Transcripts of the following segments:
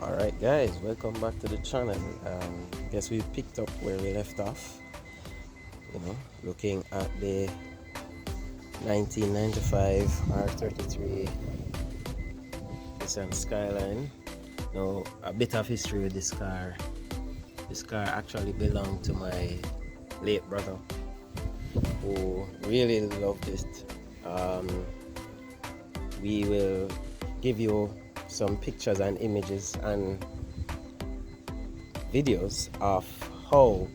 Alright guys, welcome back to the channel. Guess we picked up where we left off, looking at the 1995 R33 Skyline. Now, a bit of history with this car. This car actually belonged to my late brother, who really loved it. We will give you some pictures and images and videos of how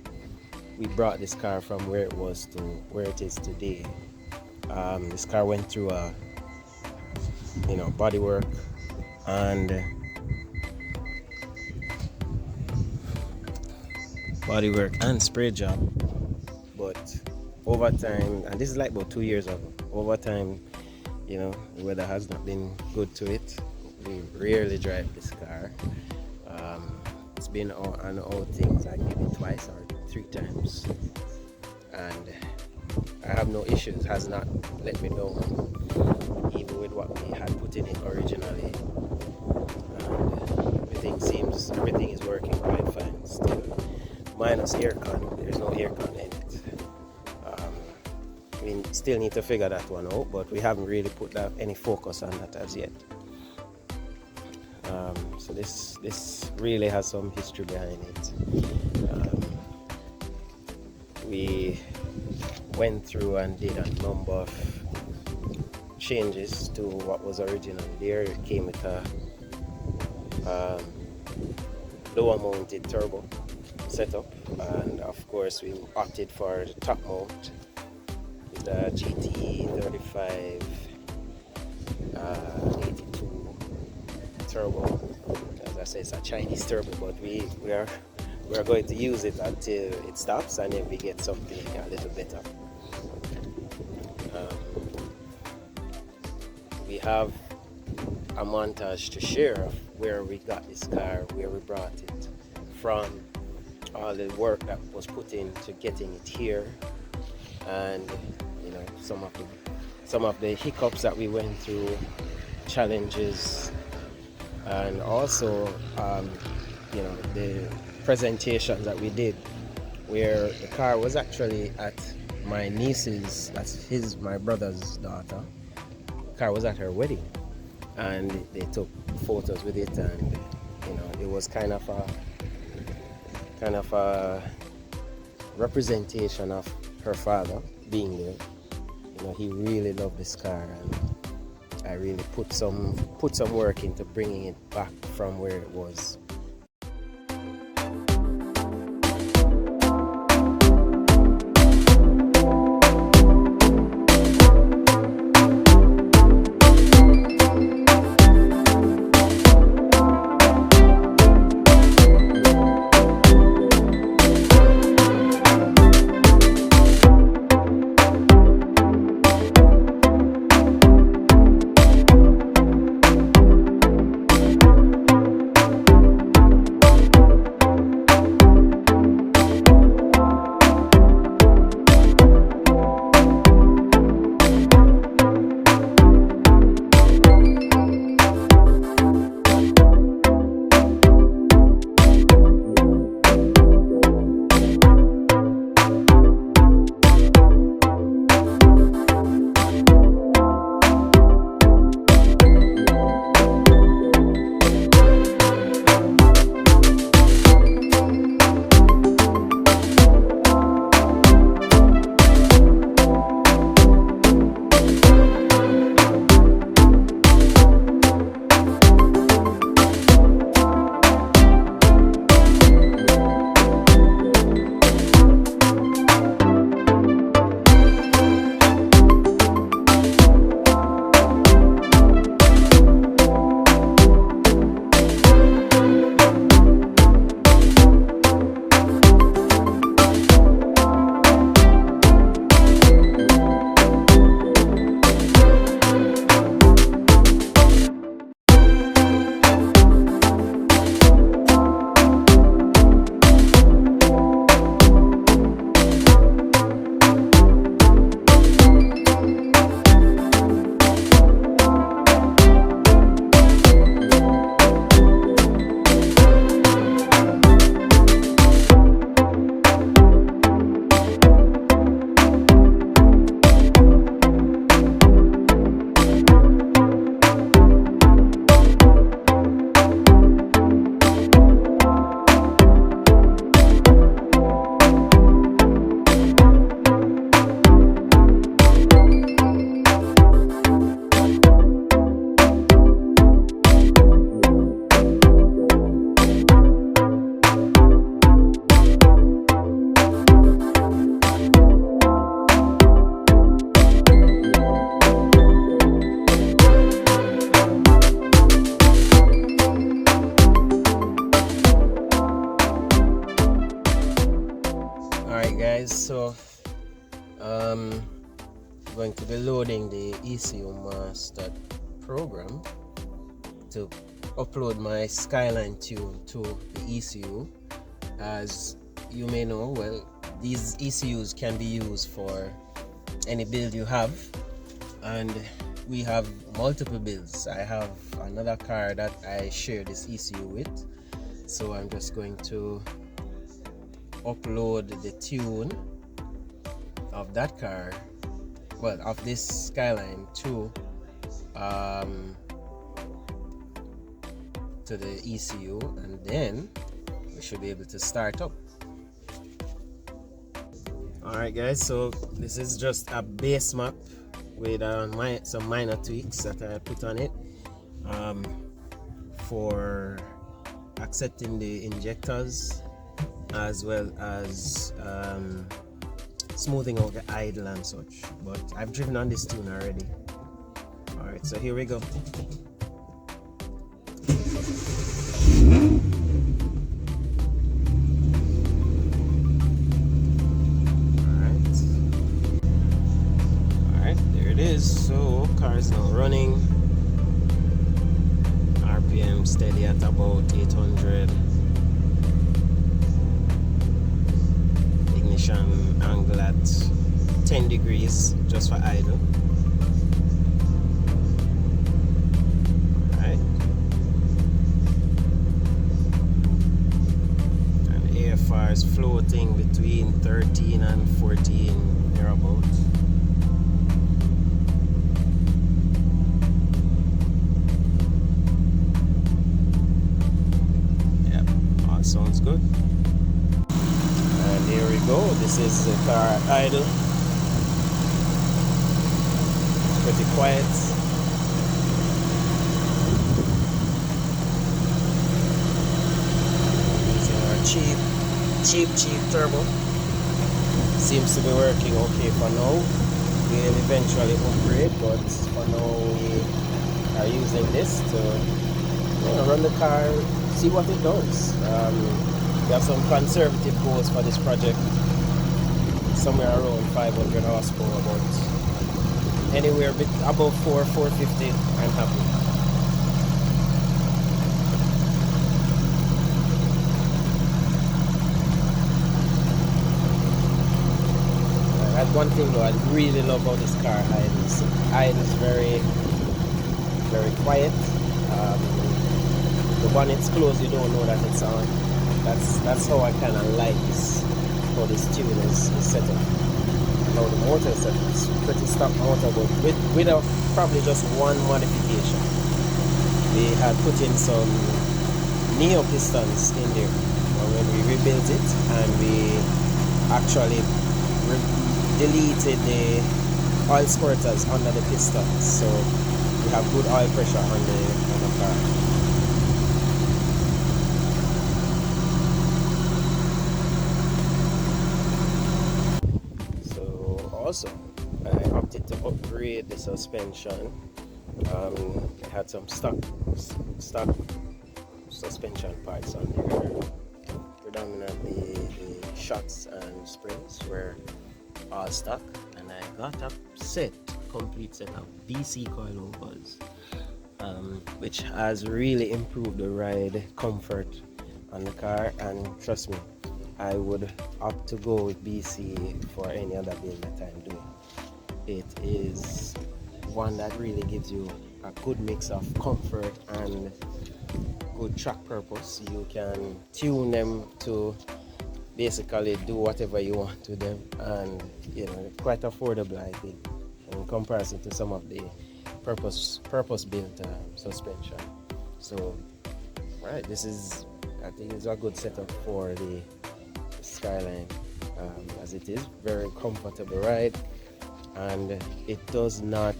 we brought this car from where it was to where it is today. This car went through a bodywork and spray job, but over time, and this is like about 2 years ago, over time, the weather has not been good to it. We rarely drive this car. It's been on all things like maybe twice or 3 times, and I have no issues. Has not let me down, even with what we had put in it originally. And everything is working quite fine still, minus aircon. There's no aircon in it. We still need to figure that one out, but we haven't really put any focus on that as yet. So this really has some history behind it. We went through and did a number of changes to what was originally there. It came with a lower mounted turbo setup, and of course we opted for the top mount with the GT35 82 turbo. As I say, it's a Chinese turbo, but we are going to use it until it stops, and then we get something a little better. We have a montage to share of where we got this car, where we brought it from, all the work that was put into getting it here, and some of the hiccups that we went through, challenges, and also the presentations that we did, where the car was actually at my niece's, my brother's daughter. The car was at her wedding, and they took photos with it, and it was kind of a representation of her father being there. He really loved this car, and I really put some work into bringing it back from where it was. so I'm going to be loading the ECU master program to upload my Skyline tune to the ECU. As you may know, well, these ECUs can be used for any build you have, and we have multiple builds. I have another car that I share this ECU with, so I'm just going to upload the tune of that car, well, of this Skyline to the ECU, and then we should be able to start up. Alright guys, so this is just a base map with some minor tweaks that I put on it for accepting the injectors, as well as smoothing out the idle and such. But I've driven on this tune already. Alright, so here we go. So car is now running, RPM steady at about 800, ignition angle at 10 degrees just for idle. Alright, and AFR is floating between 13 and 14 thereabouts. Sounds good. And here we go. This is the car at idle. It's pretty quiet. Using our cheap turbo. Seems to be working okay for now. We'll eventually upgrade, but for now we are using this to run the car, see what it does. We have some conservative goals for this project, somewhere around 500 horsepower, but anywhere above 450, I'm happy. That's one thing though I really love about this car. Idles very quiet. The bonnet's closed, you don't know that it's on. That's how I kind of like this, how this tune is set up. Now the motor is set up, it's pretty stock motor, but with probably just one modification. We had put in some neo pistons in there when we rebuilt it, and we actually deleted the oil squirters under the pistons, so we have good oil pressure on the car. Also, I opted to upgrade the suspension. It had some stock suspension parts on there. Predominantly the shocks and springs were all stock, and I got a complete set of BC coilovers, which has really improved the ride comfort on the car, and trust me, I would opt to go with BC for any other build that I'm doing. It is one that really gives you a good mix of comfort and good track purpose. You can tune them to basically do whatever you want to them, and quite affordable, I think, in comparison to some of the purpose-built suspension. So, right, I think it's a good setup for the Skyline, as it is very comfortable ride, and it does not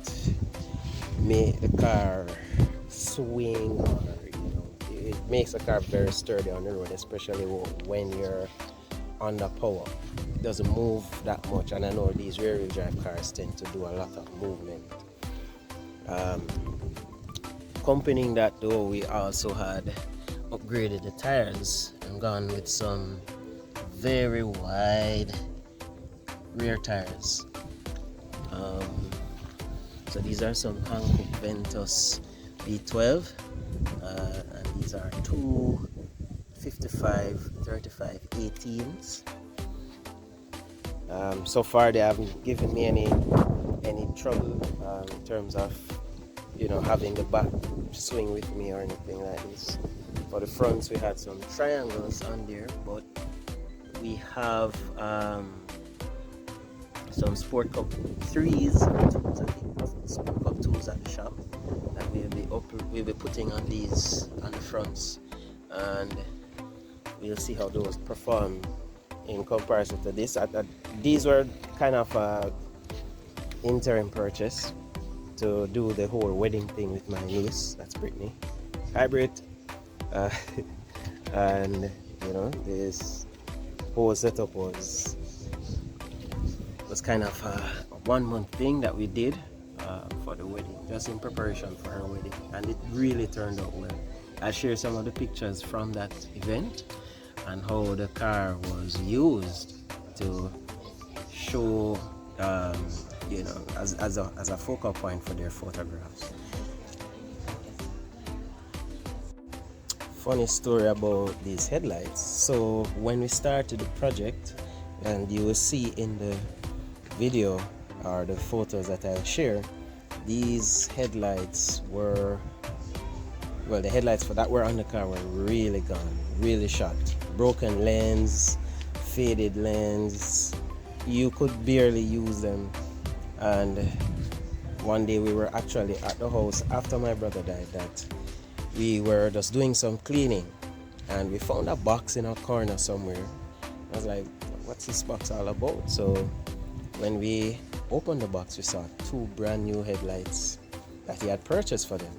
make the car swing, or it makes the car very sturdy on the road, especially when you're under power. It doesn't move that much, and I know these rear-wheel drive cars tend to do a lot of movement. Accompanying that though, we also had upgraded the tires and gone with some very wide rear tires. So these are some Hankook Ventus B12, and these are two 55/35 18s. So far they haven't given me any trouble in terms of, you know, having the back swing with me or anything like this. For the fronts we had some triangles on there, but we have some Sport Cup 3s, Sport Cup 2s at the shop that we'll be putting on these on the fronts, and we'll see how those perform in comparison to this. These were kind of a interim purchase to do the whole wedding thing with my niece, that's Brittany. Hi Britt. And you know, this whole setup was kind of a 1 month thing that we did for the wedding, just in preparation for her wedding, and it really turned out well. I'll share some of the pictures from that event and how the car was used to show, you know, as a focal point for their photographs. Funny story about these headlights. So when we started the project, and you will see in the video or the photos that I'll share, these headlights were, well, the headlights for that were on the car were really gone, really shot. Broken lens, faded lens, you could barely use them. And one day we were actually at the house after my brother died, that we were just doing some cleaning, and we found a box in a corner somewhere. I was like, what's this box all about? So when we opened the box, we saw two brand new headlights that he had purchased for them.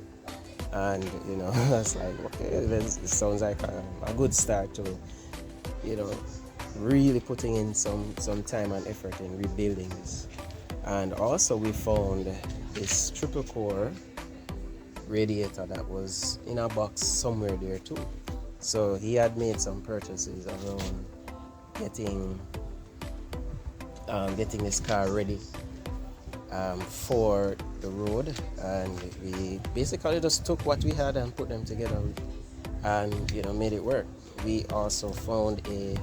And you know, I was like, okay, this sounds like a good start to, you know, really putting in some time and effort in rebuilding this. And also we found this triple core radiator that was in a box somewhere there too. So he had made some purchases around getting this car ready for the road, and we basically just took what we had and put them together and, you know, made it work. We also found a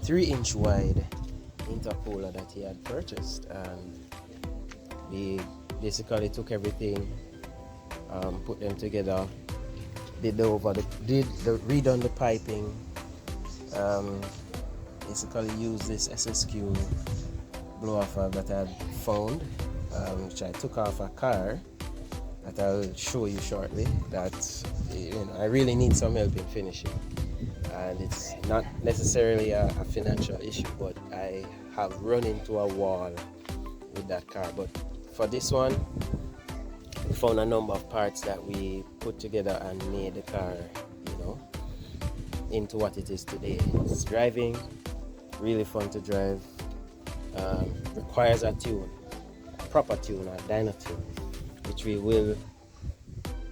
3-inch wide intercooler that he had purchased, and we basically took everything, put them together, redone the piping, basically used this SSQ blow off valve that I had found, which I took off a car that I'll show you shortly, that, you know, I really need some help in finishing, and it's not necessarily a financial issue, but I have run into a wall with that car. But for this one, we found a number of parts that we put together and made the car, you know, into what it is today. It's driving, really fun to drive, requires a tune, a proper tune, a dyno tune, which we will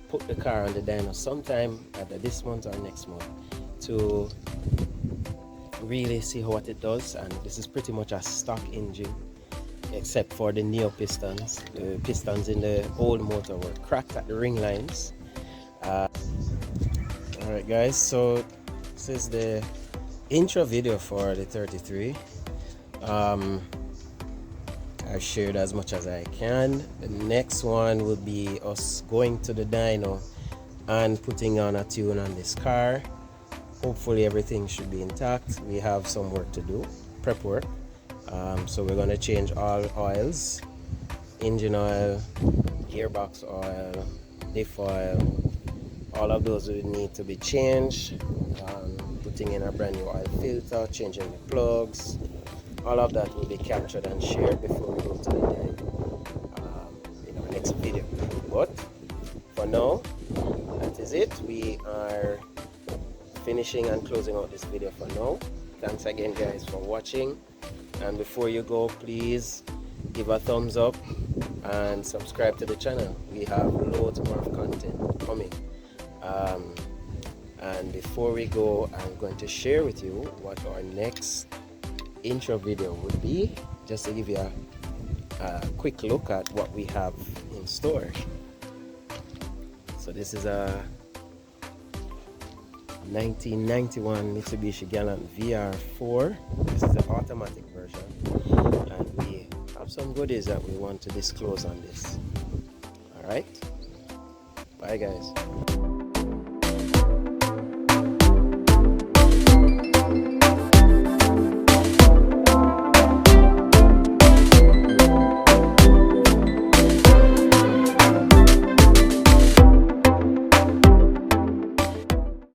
put the car on the dyno sometime either this month or next month to really see what it does. And this is pretty much a stock engine, except for the neo pistons. The pistons in the old motor were cracked at the ring lines. Alright guys, so this is the intro video for the 33. I've shared as much as I can. The next one will be us going to the dyno and putting on a tune on this car. Hopefully everything should be intact. We have some work to do, prep work. So we're going to change all oils, engine oil, gearbox oil, diff oil, all of those will need to be changed. Putting in a brand new oil filter, changing the plugs, all of that will be captured and shared before we go to the dyno in our next video. But for now, that is it. We are finishing and closing out this video for now. Thanks again guys for watching, and before you go, please give a thumbs up and subscribe to the channel. We have loads more of content coming. And before we go, I'm going to share with you what our next intro video would be. just to give you a quick look at what we have in store. So this is a 1991 Mitsubishi Galant VR4. This is the automatic version, and we have some goodies that we want to disclose on this. All right, bye guys.